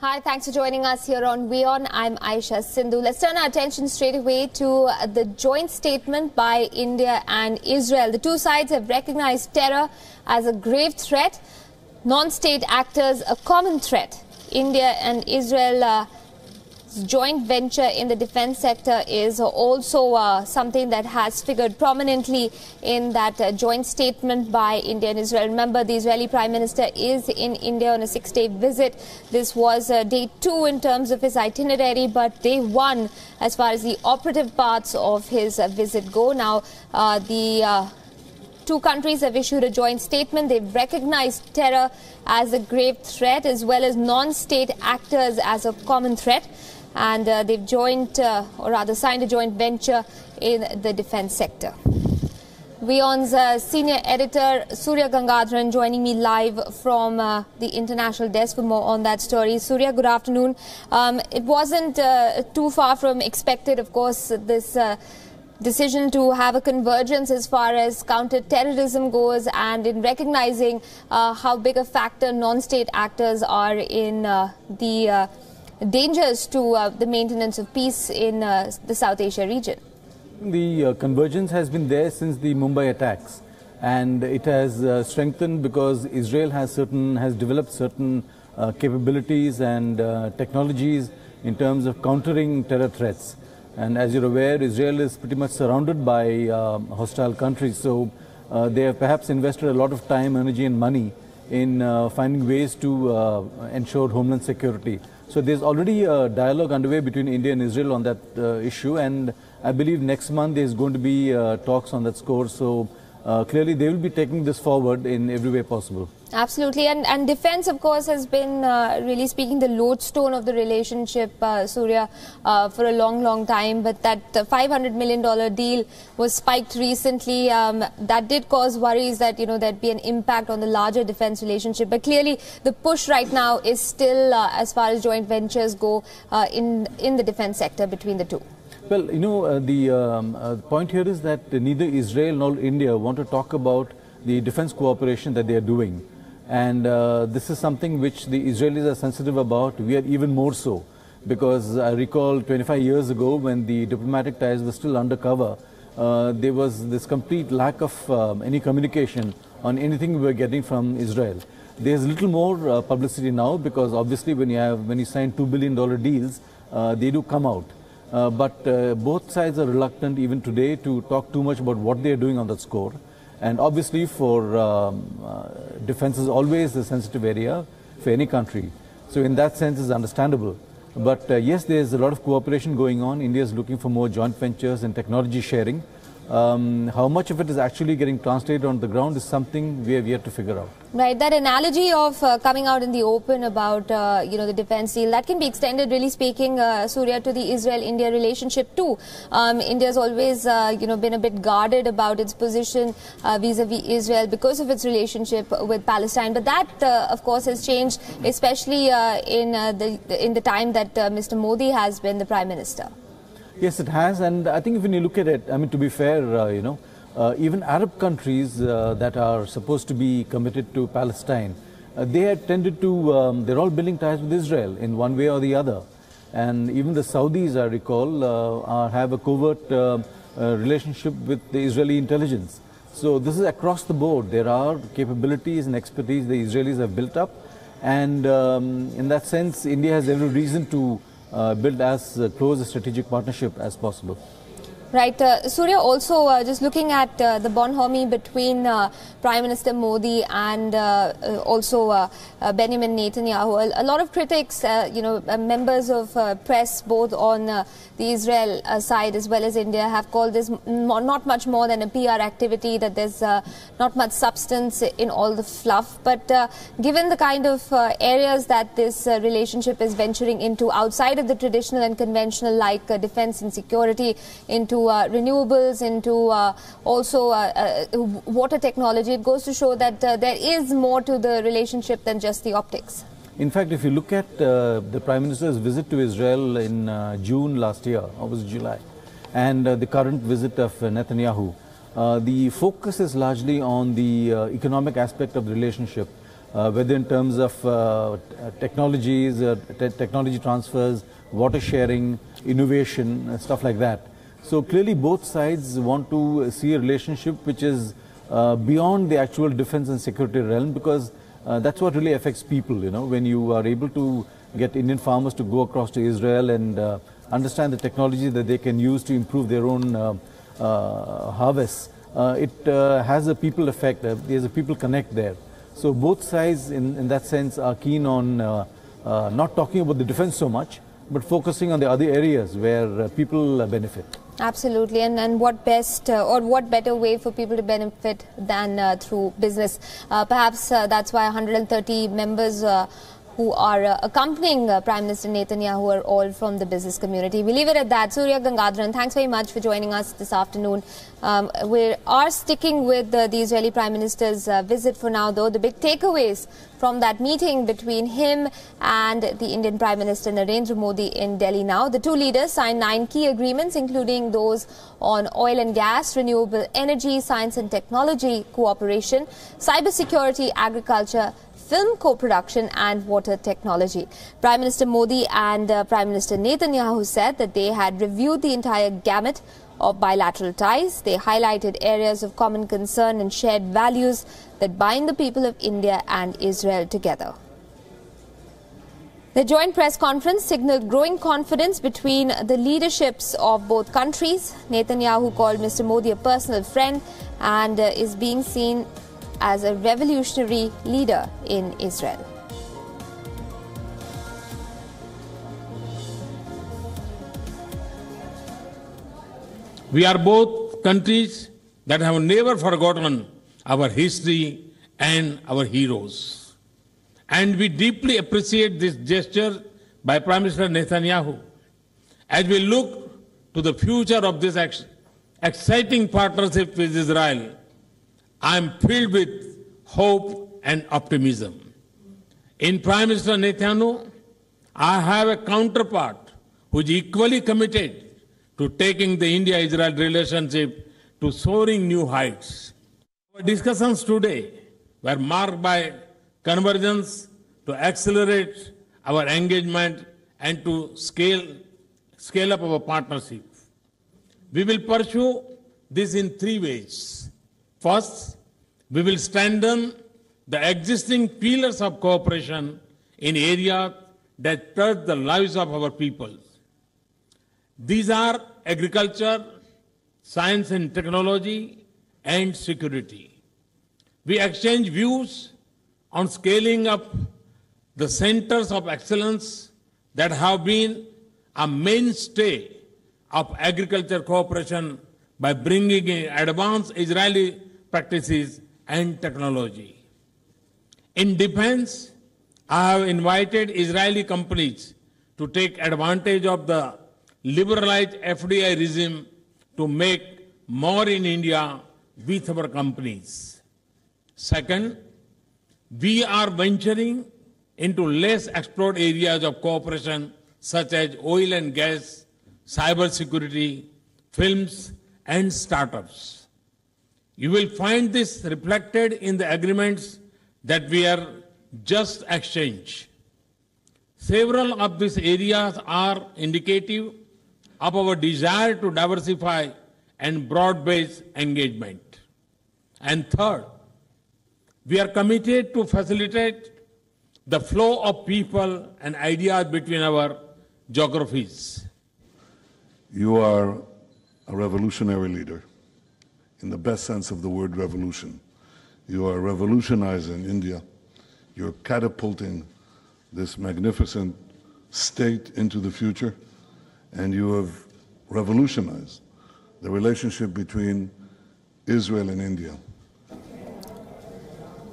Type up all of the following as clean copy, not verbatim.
Hi, thanks for joining us here on WION. I'm Aisha Sindhu. Let's turn our attention straight away to the joint statement by India and Israel. The two sides have recognized terror as a grave threat, non-state actors a common threat. India and Israel joint venture in the defense sector is also something that has figured prominently in that joint statement by India and Israel. Remember, the Israeli Prime Minister is in India on a 6-day visit. This was day 2 in terms of his itinerary, but day 1 as far as the operative parts of his visit go. Now, the two countries have issued a joint statement. They've recognized terror as a grave threat as well as non-state actors as a common threat. And they've signed a joint venture in the defense sector. WION's senior editor Surya Gangadharan joining me live from the international desk for more on that story. Surya, good afternoon. It wasn't too far from expected, of course, this decision to have a convergence as far as counter-terrorism goes, and in recognizing how big a factor non-state actors are in the dangers to the maintenance of peace in the South Asia region. The convergence has been there since the Mumbai attacks, and it has strengthened because Israel has developed certain capabilities and technologies in terms of countering terror threats. And as you're aware, Israel is pretty much surrounded by hostile countries, so they have perhaps invested a lot of time, energy and money in finding ways to ensure homeland security. So there's already a dialogue underway between India and Israel on that issue, and I believe next month there's going to be talks on that score. So clearly they will be taking this forward in every way possible. Absolutely, and defense, of course, has been really speaking the lodestone of the relationship, Surya, for a long time. But that $500 million deal was spiked recently. That did cause worries that there'd be an impact on the larger defense relationship. But clearly, the push right now is still, as far as joint ventures go, in the defense sector between the two. Well, the point here is that neither Israel nor India want to talk about the defense cooperation that they are doing. And this is something which the Israelis are sensitive about. We are even more so, because I recall 25 years ago when the diplomatic ties were still undercover, there was this complete lack of any communication on anything we were getting from Israel. There's a little more publicity now, because obviously when you sign $2 billion deals, they do come out. But both sides are reluctant even today to talk too much about what they are doing on that score. And obviously for defense is always a sensitive area for any country. So in that sense it's understandable. But yes, there's a lot of cooperation going on. India is looking for more joint ventures and technology sharing. How much of it is actually getting translated on the ground is something we have yet to figure out. Right, that analogy of coming out in the open about the defense deal, that can be extended, really speaking, Surya, to the Israel-India relationship too. India's always been a bit guarded about its position vis-a-vis Israel because of its relationship with Palestine. But that, of course, has changed, especially in the time that Mr. Modi has been the Prime Minister. Yes, it has, and I think when you look at it, I mean, to be fair, even Arab countries that are supposed to be committed to Palestine, they have tended to, they're all building ties with Israel in one way or the other. And even the Saudis, I recall, have a covert relationship with the Israeli intelligence. So this is across the board. There are capabilities and expertise the Israelis have built up. And in that sense, India has every reason to build as close a strategic partnership as possible. Right. Surya, also just looking at the bonhomie between Prime Minister Modi and also Benjamin Netanyahu. A lot of critics, members of press both on the Israel side as well as India have called this not much more than a PR activity, that there's not much substance in all the fluff. But given the kind of areas that this relationship is venturing into outside of the traditional and conventional, like defense and security, into renewables, into also water technology, it goes to show that there is more to the relationship than just the optics. In fact, if you look at the Prime Minister's visit to Israel in June last year, or was it July, and the current visit of Netanyahu, the focus is largely on the economic aspect of the relationship. whether in terms of technologies, technology transfers, water sharing, innovation, stuff like that. So clearly both sides want to see a relationship which is beyond the actual defense and security realm, because that's what really affects people, you know, when you are able to get Indian farmers to go across to Israel and understand the technology that they can use to improve their own harvests. It has a people effect, there's a people connect there. So both sides in that sense are keen on not talking about the defense so much, but focusing on the other areas where people benefit. Absolutely, and what best or what better way for people to benefit than through business? Perhaps that's why 130 members who are accompanying Prime Minister Netanyahu are all from the business community. We leave it at that. Surya Gangadharan, thanks very much for joining us this afternoon. We are sticking with the Israeli Prime Minister's visit for now, though. The big takeaways from that meeting between him and the Indian Prime Minister Narendra Modi in Delhi now. The two leaders signed 9 key agreements, including those on oil and gas, renewable energy, science and technology cooperation, cybersecurity, agriculture, film co-production and water technology. Prime Minister Modi and Prime Minister Netanyahu said that they had reviewed the entire gamut of bilateral ties. They highlighted areas of common concern and shared values that bind the people of India and Israel together. The joint press conference signaled growing confidence between the leaderships of both countries. Netanyahu called Mr. Modi a personal friend and is being seen as a revolutionary leader in Israel. We are both countries that have never forgotten our history and our heroes. And we deeply appreciate this gesture by Prime Minister Netanyahu. As we look to the future of this exciting partnership with Israel, I am filled with hope and optimism. In Prime Minister Netanyahu, I have a counterpart who is equally committed to taking the India-Israel relationship to soaring new heights. Our discussions today were marked by convergence to accelerate our engagement and to scale up our partnership. We will pursue this in 3 ways. First, we will strengthen the existing pillars of cooperation in areas that touch the lives of our people. These are agriculture, science and technology, and security. We exchange views on scaling up the centers of excellence that have been a mainstay of agriculture cooperation by bringing in advanced Israeli practices and technology. In defense, I have invited Israeli companies to take advantage of the liberalized FDI regime to make more in India with our companies. Second, we are venturing into less explored areas of cooperation such as oil and gas, cybersecurity, films, and startups. You will find this reflected in the agreements that we are just exchanged. Several of these areas are indicative of our desire to diversify and broad-based engagement. And third, we are committed to facilitate the flow of people and ideas between our geographies. You are a revolutionary leader, in the best sense of the word revolution. You are revolutionizing India. You're catapulting this magnificent state into the future, and you have revolutionized the relationship between Israel and India.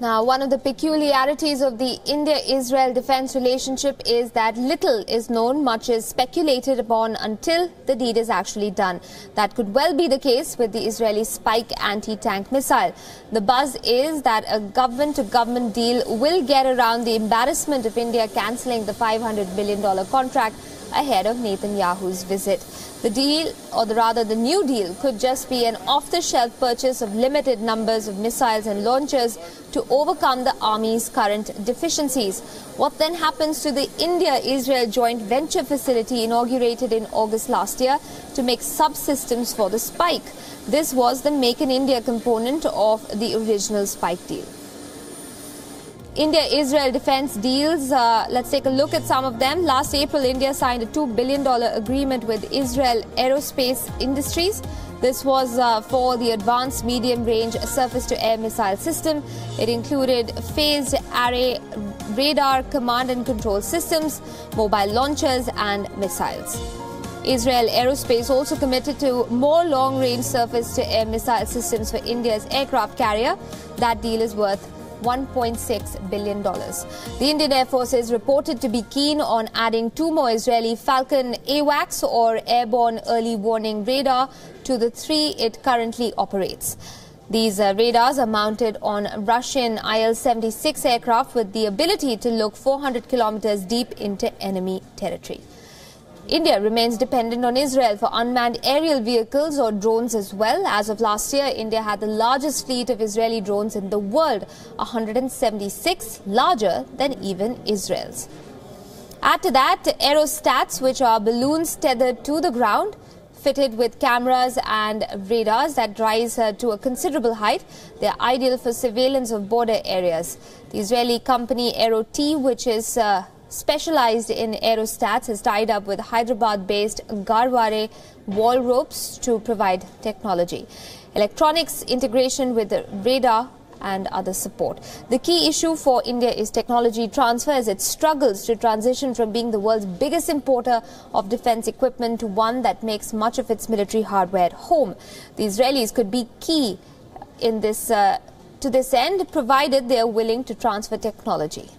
Now, one of the peculiarities of the India-Israel defense relationship is that little is known, much is speculated upon until the deed is actually done. That could well be the case with the Israeli Spike anti-tank missile. The buzz is that a government-to-government deal will get around the embarrassment of India cancelling the $500 billion contract ahead of Netanyahu's visit. The deal, or rather the new deal, could just be an off-the-shelf purchase of limited numbers of missiles and launchers to overcome the army's current deficiencies. What then happens to the India-Israel joint venture facility inaugurated in August last year to make subsystems for the Spike? This was the Make in India component of the original Spike deal. India-Israel defense deals, let's take a look at some of them. Last April, India signed a $2 billion agreement with Israel Aerospace Industries. This was for the Advanced Medium-Range Surface-to-Air Missile System. It included phased array radar command and control systems, mobile launchers and missiles. Israel Aerospace also committed to more long-range surface-to-air missile systems for India's aircraft carrier. That deal is worth $1.6 billion. The Indian Air Force is reported to be keen on adding 2 more Israeli Falcon AWACS, or Airborne Early Warning Radar, to the 3 it currently operates. These radars are mounted on Russian Il-76 aircraft with the ability to look 400 kilometers deep into enemy territory. India remains dependent on Israel for unmanned aerial vehicles or drones as well. As of last year, India had the largest fleet of Israeli drones in the world, 176, larger than even Israel's. Add to that aerostats, which are balloons tethered to the ground, fitted with cameras and radars that rise to a considerable height. They are ideal for surveillance of border areas. The Israeli company Aero-T, which is specialized in aerostats, has tied up with Hyderabad-based Garware wall ropes to provide technology, electronics integration with the radar and other support. The key issue for India is technology transfer, as it struggles to transition from being the world's biggest importer of defense equipment to one that makes much of its military hardware at home. The Israelis could be key in this to this end, provided they are willing to transfer technology.